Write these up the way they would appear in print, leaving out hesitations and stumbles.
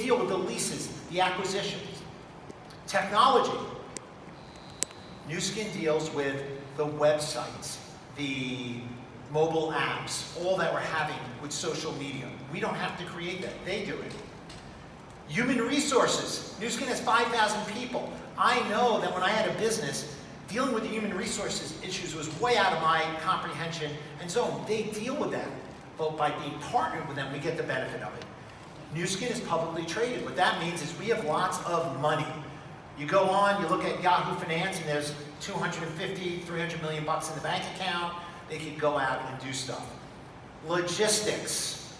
deal with the leases, the acquisitions. Technology. Nuskin deals with the websites, the mobile apps, all that we're having with social media. We don't have to create that. They do it. Human resources. Nuskin has 5,000 people. I know that when I had a business, dealing with the human resources issues was way out of my comprehension and zone. They deal with that. But by being partnered with them, we get the benefit of it. Nuskin is publicly traded. What that means is we have lots of money. You go on, you look at Yahoo Finance, and there's 250, 300 million bucks in the bank account. They could go out and do stuff. Logistics.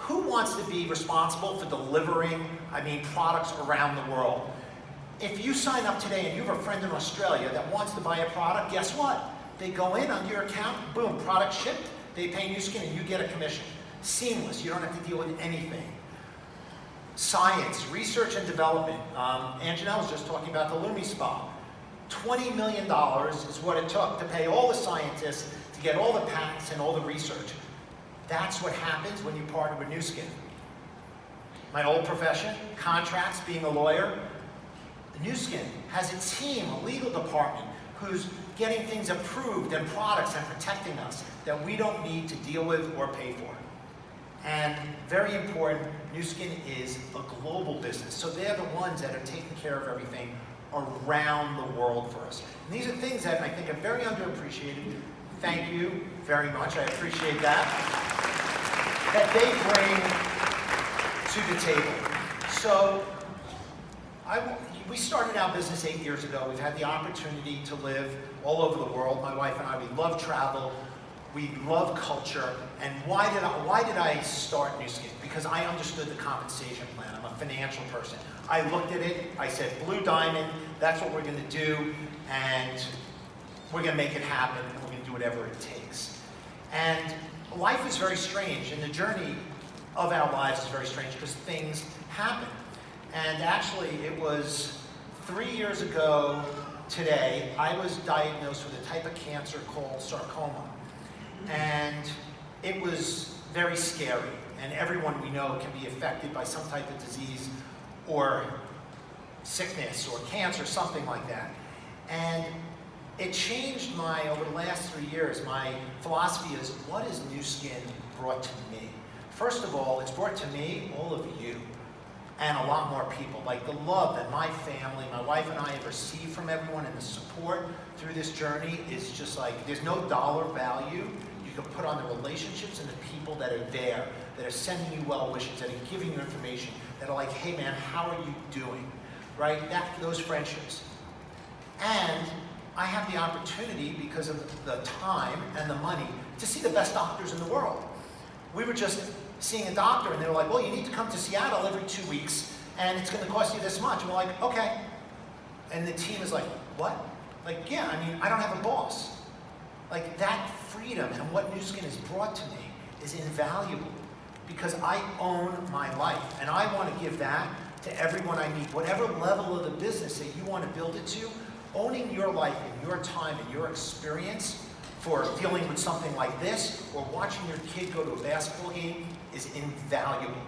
Who wants to be responsible for delivering, products around the world? If you sign up today and you have a friend in Australia that wants to buy a product, guess what? They go in on your account, boom, product shipped, they pay Nuskin and you get a commission. Seamless, you don't have to deal with anything. Science, research and development. Anjanelle was just talking about the Lumi Spa. $20 million is what it took to pay all the scientists to get all the patents and all the research. That's what happens when you partner with Nuskin. My old profession, contracts, being a lawyer. Nuskin has a team, a legal department, who's getting things approved and products and protecting us that we don't need to deal with or pay for. And very important, Nuskin is a global business. So they're the ones that are taking care of everything around the world for us. And these are things that I think are very underappreciated. Thank you very much. I appreciate that. That they bring to the table. So we started our business 8 years ago. We've had the opportunity to live all over the world. My wife and I, we love travel. We love culture. And why did I start Nuskin? Because I understood the compensation plan. I'm a financial person. I looked at it, I said, Blue Diamond, that's what we're going to do, and we're going to make it happen, and we're going to do whatever it takes. And life is very strange, and the journey of our lives is very strange because things happen. And actually, it was 3 years ago today, I was diagnosed with a type of cancer called sarcoma. And it was very scary. And everyone we know can be affected by some type of disease or sickness or cancer, something like that. And it changed over the last 3 years, my philosophy is, what has Nuskin brought to me? First of all, it's brought to me all of you and a lot more people. Like the love that my family, my wife and I have received from everyone, and the support through this journey is just like, there's no dollar value you can put on the relationships and the people that are there, that are sending you well wishes, that are giving you information, that are like, hey man, how are you doing? Right? Those friendships. And I have the opportunity, because of the time and the money, to see the best doctors in the world. We were just seeing a doctor and they were like, well, you need to come to Seattle every 2 weeks and it's going to cost you this much. And we're like, okay. And the team is like, what? Like, yeah, I don't have a boss. Like, that freedom and what Nuskin has brought to me is invaluable because I own my life, and I want to give that to everyone I meet. Whatever level of the business that you want to build it to, owning your life and your time and your experience for dealing with something like this or watching your kid go to a basketball game is invaluable,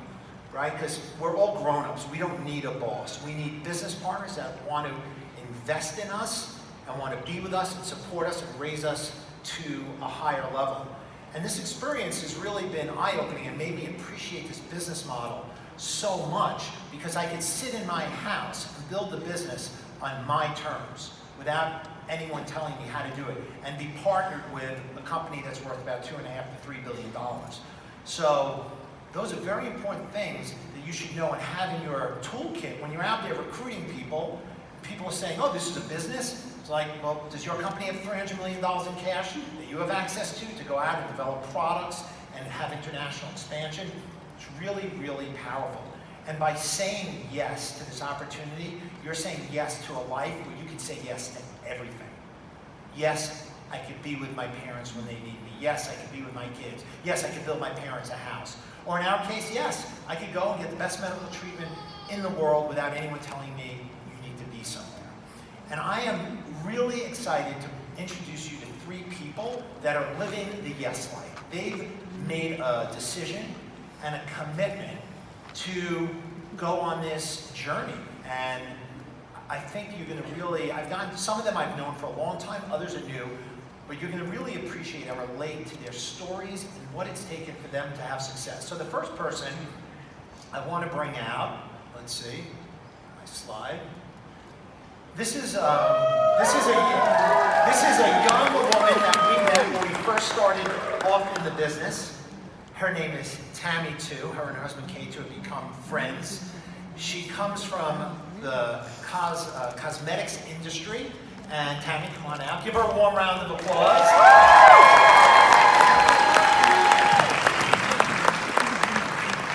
right? Because we're all grown-ups. We don't need a boss. We need business partners that want to invest in us and want to be with us and support us and raise us to a higher level. And this experience has really been eye-opening and made me appreciate this business model so much because I could sit in my house and build the business on my terms without anyone telling me how to do it and be partnered with a company that's worth about $2.5 to $3 billion. So those are very important things that you should know and have in your toolkit when you're out there recruiting people. People are saying, oh, this is a business. It's like, well, does your company have $300 million in cash that you have access to go out and develop products and have international expansion? It's really, really powerful. And by saying yes to this opportunity, you're saying yes to a life where you can say yes to everything. Yes, I could be with my parents when they need me. Yes, I could be with my kids. Yes, I could build my parents a house. Or in our case, yes, I could go and get the best medical treatment in the world without anyone telling me you need to be somewhere. And I am really excited to introduce you to 3 people that are living the yes life. They've made a decision and a commitment to go on this journey. And I think you're going to really, some of them I've known for a long time, others are new, but you're going to really appreciate and relate to their stories and what it's taken for them to have success. So the first person I want to bring out, let's see, my slide. This is a young woman that we met when we first started off in the business. Her name is Tammy too. Her and her husband Kate have become friends. She comes from the cosmetics industry. And Tammy, come on out. Give her a warm round of applause.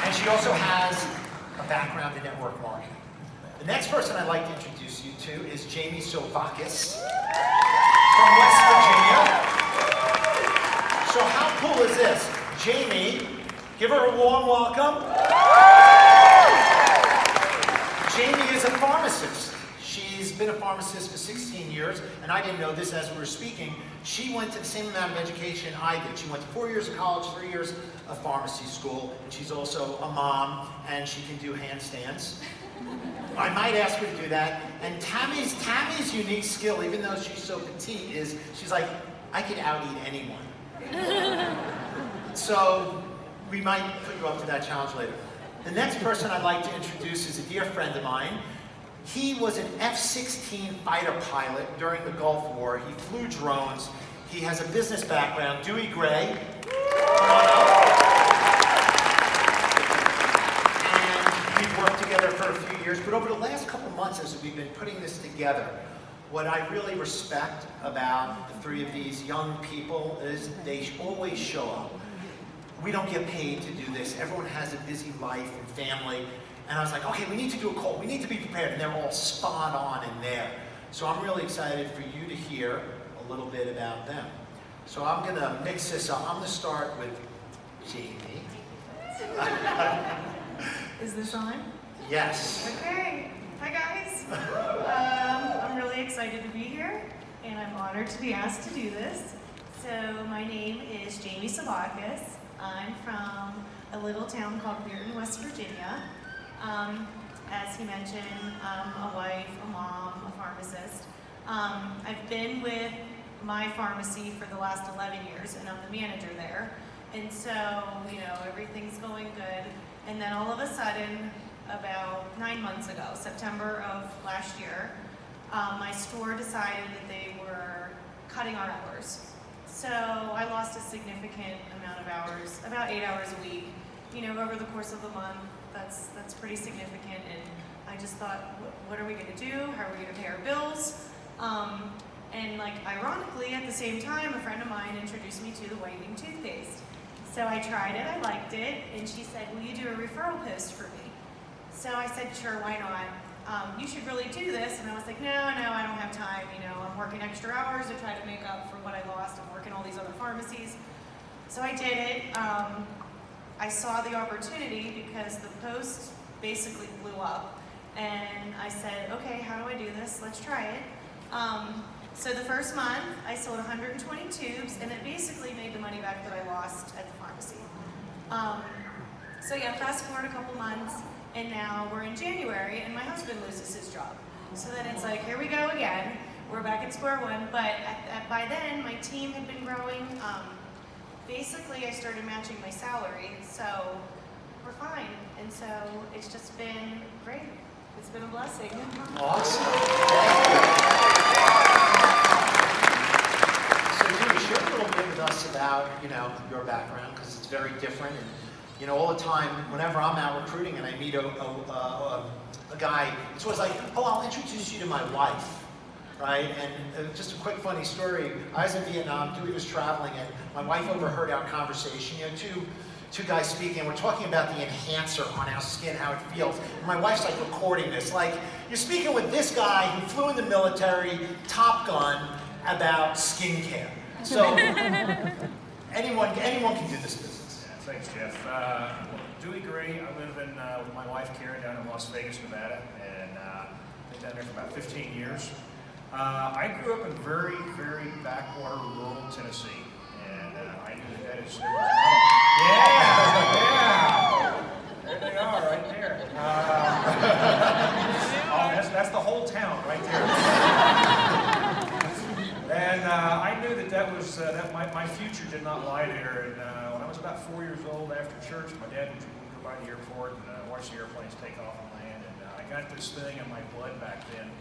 And she also has a background in network marketing. The next person I'd like to introduce you to is Jamie Sovakis from West Virginia. So how cool is this? Jamie, give her a warm welcome. Jamie is a pharmacist. She's been a pharmacist for 16 years, and I didn't know this as we were speaking. She went to the same amount of education I did. She went to 4 years of college, 3 years of pharmacy school, and she's also a mom, and she can do handstands. I might ask her to do that. And Tammy's unique skill, even though she's so petite, is she's like, I could out-eat anyone. So we might put you up to that challenge later. The next person I'd like to introduce is a dear friend of mine. He was an F-16 fighter pilot during the Gulf War. He flew drones. He has a business background. Dewey Gray. Come on up. And we've worked together for a few years, but over the last couple months as we've been putting this together, what I really respect about the three of these young people is they always show up. We don't get paid to do this. Everyone has a busy life and family. And I was like, okay, we need to do a call. We need to be prepared. And they're all spot on in there. So I'm really excited for you to hear a little bit about them. So I'm going to mix this up. I'm going to start with Jamie. Is this on? Yes. Okay. Hi, guys. I'm really excited to be here, and I'm honored to be asked to do this. So my name is Jamie Sovakis. I'm from a little town called Weirton, West Virginia. As he mentioned, I'm a wife, a mom, a pharmacist. I've been with my pharmacy for the last 11 years, and I'm the manager there. And so, everything's going good. And then all of a sudden, about 9 months ago, September of last year, my store decided that they were cutting our hours. So I lost a significant amount of hours, about 8 hours a week. Over the course of the month, that's pretty significant. And I just thought, what are we going to do? How are we going to pay our bills? And ironically, at the same time, a friend of mine introduced me to the whitening toothpaste. So I tried it, I liked it, and she said, will you do a referral post for me? So I said, sure, why not? You should really do this. And I was like, no, I don't have time. I'm working extra hours to try to make up for what I lost. I'm working all these other pharmacies. So I did it. I saw the opportunity because the post basically blew up. And I said, okay, how do I do this? Let's try it. So the first month, I sold 120 tubes, and it basically made the money back that I lost at the pharmacy. So yeah, fast forward a couple months, and now we're in January, and my husband loses his job. So then it's like, here we go again. We're back at square one, but by then, my team had been growing. Basically, I started matching my salary, so we're fine. And so it's just been great. It's been a blessing. Awesome. So, Judy, share a little bit with us about, your background, because it's very different. And, all the time, whenever I'm out recruiting and I meet a guy, it's always like, oh, I'll introduce you to my wife. Right? And just a quick funny story. I was in Vietnam, Dewey was traveling, and my wife overheard our conversation. Two guys speaking, and we're talking about the enhancer on our skin, how it feels. And my wife's recording this. You're speaking with this guy who flew in the military, Top Gun, about skincare. So anyone can do this business. Yeah, thanks, Jeff. Dewey Gray, I live with my wife Karen down in Las Vegas, Nevada, and I've been down there for about 15 years. I grew up in very, very backwater rural Tennessee, and I knew that is yeah. There they are, right there. That's the whole town right there. And I knew that was my future did not lie there. And when I was about 4 years old, after church, my dad would go by the airport and watch the airplanes take off and land. And I got this thing in my blood back then.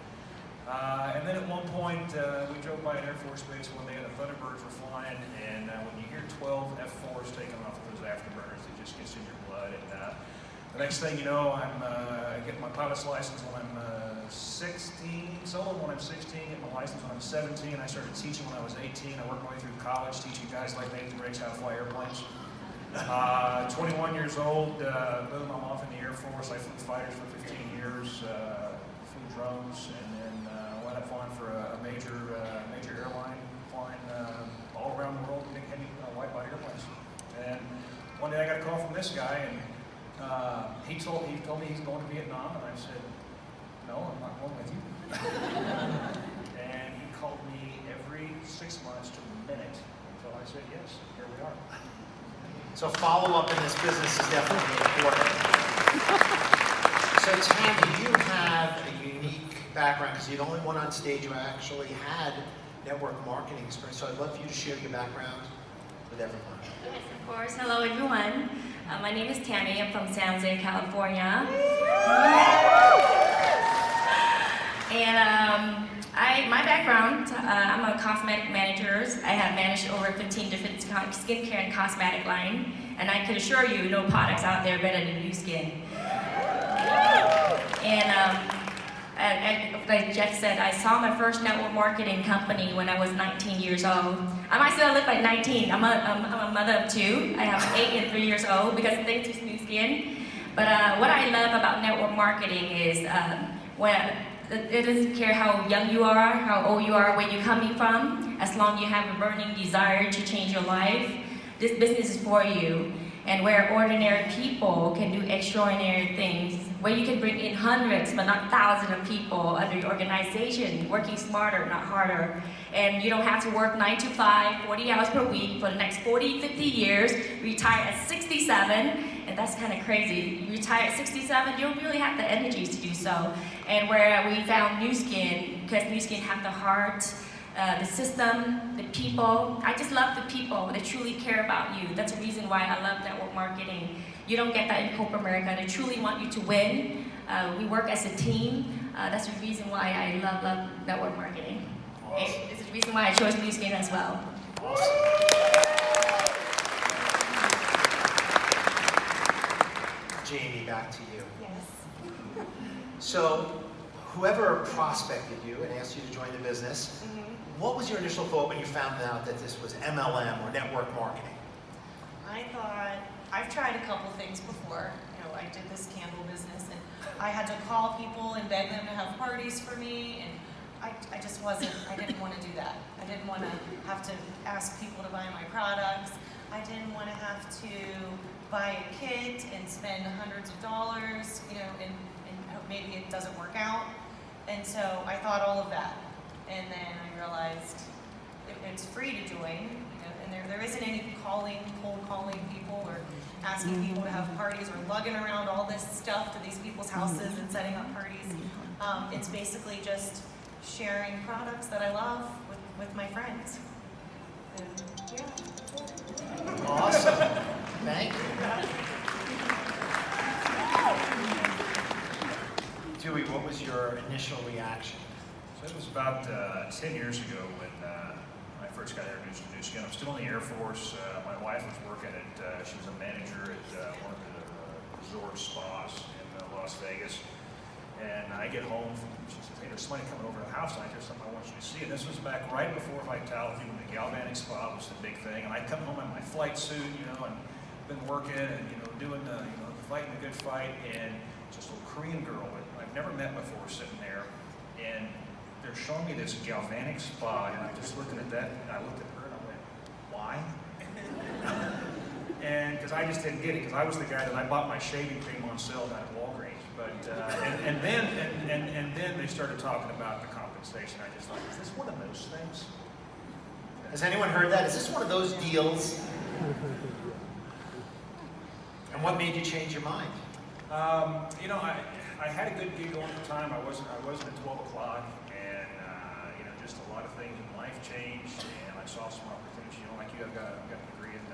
And then at one point, we drove by an Air Force base one day, and the Thunderbirds were flying. And when you hear 12 F-4s taking off with those afterburners, it just gets in your blood. And the next thing you know, I'm getting my pilot's license when I'm 16, solo when I'm 16, get my license when I'm 17. I started teaching when I was 18. I worked my way through college, teaching guys like Nathan Riggs how to fly airplanes. 21 years old, boom, I'm off in the Air Force. I flew fighters for 15 years, flew drones, and then wound up flying for a major airline, flying all around the world, heavy wide-body airplanes. And one day I got a call from this guy, and he told me he's going to Vietnam, and I said, no, I'm not going with you. And he called me every 6 months to the minute until I said yes, here we are. So follow-up in this business is definitely important. So Tammy, you have a unique background because you're the only one on stage who actually had network marketing experience. So I'd love for you to share your background with everyone. Yes, of course. Hello, everyone. My name is Tammy. I'm from San Jose, California. And my background, I'm a cosmetic manager. I have managed over 15 different skincare and cosmetic line. And I can assure you, no products out there better than Nuskin. And like Jeff said, I saw my first network marketing company when I was 19 years old. I might still look like 19. I'm a mother of two. I have 8 and 3 years old because thanks to Nuskin. But what I love about network marketing is it doesn't care how young you are, how old you are, where you're coming from, as long as you have a burning desire to change your life, this business is for you. And where ordinary people can do extraordinary things, where you can bring in hundreds but not thousands of people under your organization, working smarter, not harder. And you don't have to work 9 to 5, 40 hours per week for the next 40, 50 years, retire at 67, and that's kind of crazy. You retire at 67, you don't really have the energies to do so. And where we found Nuskin, because Nuskin have the heart, the system, the people. I just love the people that truly care about you. That's the reason why I love network marketing. You don't get that in corporate America. They truly want you to win. We work as a team. That's the reason why I love network marketing. Awesome. It's the reason why I chose Nuskin as well. Awesome. Jamie, back to you. Yes. So, whoever prospected you and asked you to join the business, what was your initial thought when you found out that this was MLM or network marketing? I thought, I've tried a couple things before. You know, I did this candle business, and I had to call people and beg them to have parties for me, and I just wasn't, I didn't want to do that. I didn't want to have to ask people to buy my products. I didn't want to have to buy a kit and spend hundreds of dollars, you know, and hope maybe it doesn't work out. And so I thought all of that. And then I realized it's free to join, you know, and there isn't any cold calling people or asking people to have parties or lugging around all this stuff to these people's houses and setting up parties. It's basically just sharing products that I love with my friends. And yeah. Awesome. Thank you. Dewey, what was your initial reaction? So it was about 10 years ago when I first got introduced to Nuskin. I'm still in the Air Force. My wife was working at, she was a manager at one of the resort spas in Las Vegas. And I get home, she says, hey, there's somebody coming over to the house tonight. There's something I want you to see. And this was back right before Vitality when the galvanic spa was the big thing. And I'd come home in my flight suit, you know, and been working and, you know, doing the, you know, fighting a good fight. And just a little Korean girl that I've never met before sitting there. And they're showing me this galvanic spa, and I'm just looking at that, and I looked at her and I went, why? And because I just didn't get it, because I was the guy that I bought my shaving cream on sale down at Walgreens. But and then they started talking about the compensation. I just thought, is this one of those things? Has anyone heard that? Is this one of those deals? And what made you change your mind? You know, I had a good gig going at the time. I wasn't at 12 o'clock, and just a lot of things in life changed, and I saw some opportunities. Like you, I've got a degree in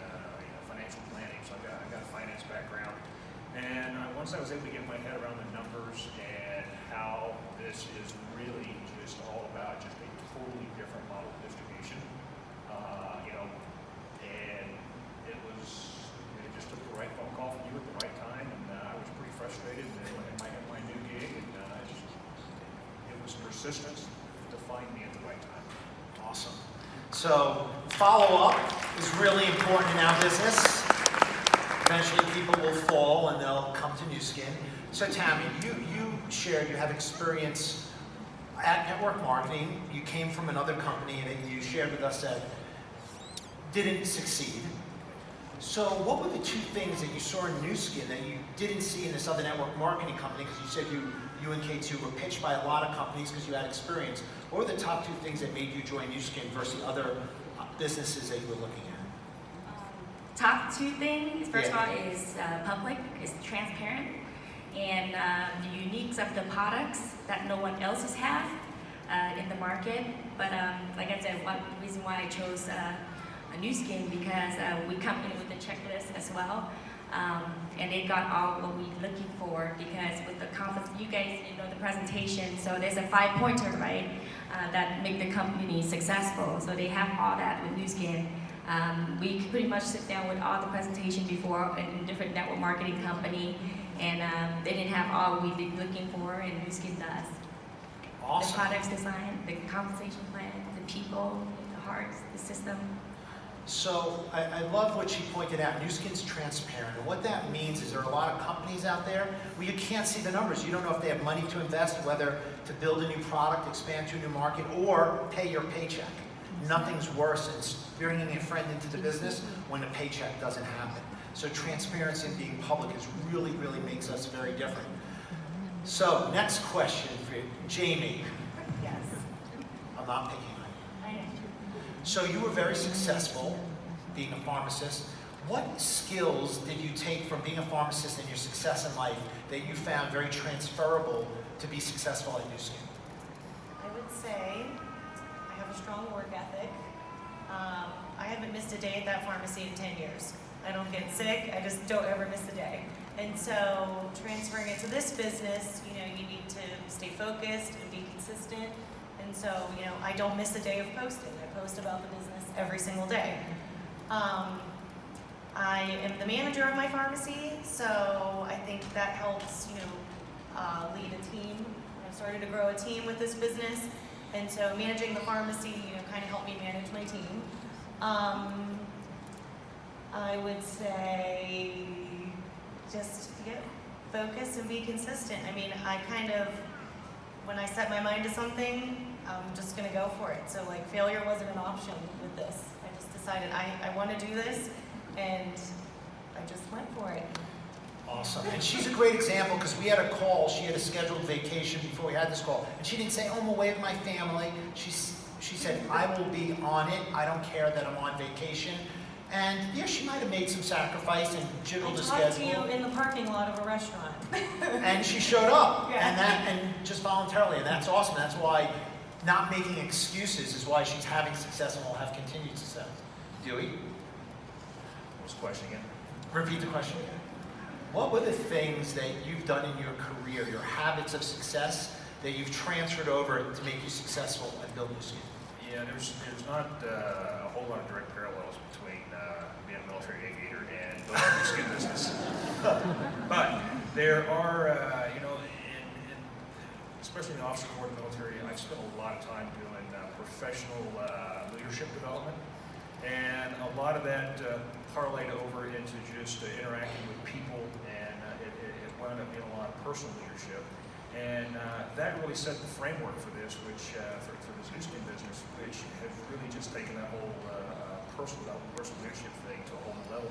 financial planning, so I've got a finance background. And once I was able to get my head around the numbers and how this is really just all about just a totally different model of distribution, and it just took the right phone call from you at the right time, and I was pretty frustrated in my new gig, and it was persistence to find me at the right time. Awesome. So follow-up is really important in our business. Eventually people will fall and they'll come to Nuskin. So Tammy, you shared you have experience at network marketing. You came from another company and you shared with us that didn't succeed. So what were the two things that you saw in Nuskin that you didn't see in this other network marketing company? Because you said you and K2 were pitched by a lot of companies because you had experience. What were the top two things that made you join Nuskin versus other businesses that you were looking at? Top two things, first of all, is public, is transparent, and the uniques of the products that no one else has in the market. But like I said, one reason why I chose a Nuskin because we come in with the checklist as well, and they got all what we're looking for. Because with the conference, you guys, the presentation. So there's a 5-pointer, right, that make the company successful. So they have all that with Nuskin. We pretty much sit down with all the presentation before in different network marketing company, and they didn't have all we've been looking for, and Nuskin does. Awesome. The products design, the compensation plan, the people, the hearts, the system. So I love what she pointed out. Nuskin's transparent. And what that means is there are a lot of companies out there where you can't see the numbers. You don't know if they have money to invest, whether to build a new product, expand to a new market, or pay your paycheck. Nothing's worse than bringing a friend into the business when a paycheck doesn't happen. So transparency and being public is really makes us very different. So next question for Jamie. Yes. I'm not picking on you. I know. So you were very successful being a pharmacist. What skills did you take from being a pharmacist and your success in life that you found very transferable to be successful at Nuskin? I would say I have a strong work ethic. I haven't missed a day at that pharmacy in 10 years. I don't get sick, I just don't ever miss a day. And so transferring it to this business, you need to stay focused and be consistent. And so, I don't miss a day of posting. I post about the business every single day. I am the manager of my pharmacy, so I think that helps, lead a team. I've started to grow a team with this business, and so managing the pharmacy, kind of helped me manage my team. I would say just get focused and be consistent. I mean, when I set my mind to something, I'm just gonna go for it. So failure wasn't an option with this. I just decided I want to do this, and I just went for it. Awesome. And she's a great example because we had a call. She had a scheduled vacation before we had this call. And she didn't say, oh, I'm away with my family. She said, I will be on it. I don't care that I'm on vacation. And yeah, she might have made some sacrifice and jiggled the schedule. I talked to you in the parking lot of a restaurant. And she showed up. Yeah. And just voluntarily. And that's awesome. That's why not making excuses is why she's having success and will have continued success. Dewey? What was the question again? Repeat the question again. What were the things that you've done in your career, your habits of success, that you've transferred over to make you successful at building Nuskin? Yeah, there's not a whole lot of direct parallels between being a military aviator and building a Nuskin business. But there are, especially in the officer corps of the military, I've spent a lot of time doing professional leadership development. And a lot of that parlayed over into just interacting with people, and it wound up being a lot of personal leadership. And that really set the framework for this, which for this Nuskin business, which has really just taken that whole personal leadership thing to a whole new level.